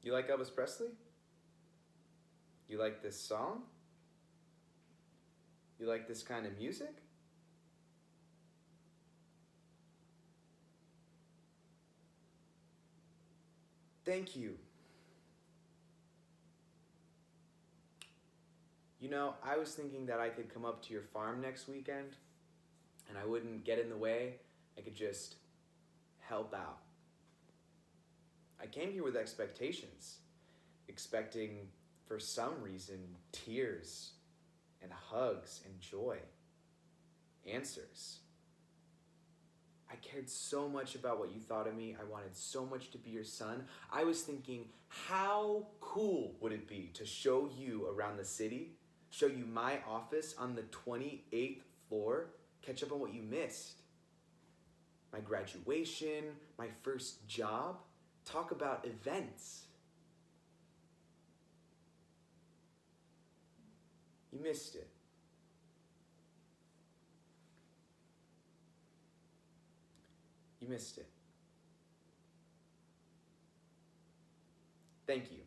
You like Elvis Presley? You like this song? You like this kind of music? Thank you. You know, I was thinking that I could come up to your farm next weekend and I wouldn't get in the way. I could just help out. I came here with expectations, expecting, for some reason, tears and hugs and joy, answers. I cared so much about what you thought of me. I wanted so much to be your son. I was thinking, how cool would it be to show you around the city, show you my office on the 28th floor, catch up on what you missed. My graduation, my first job, talk about events. You missed it. You missed it. Thank you.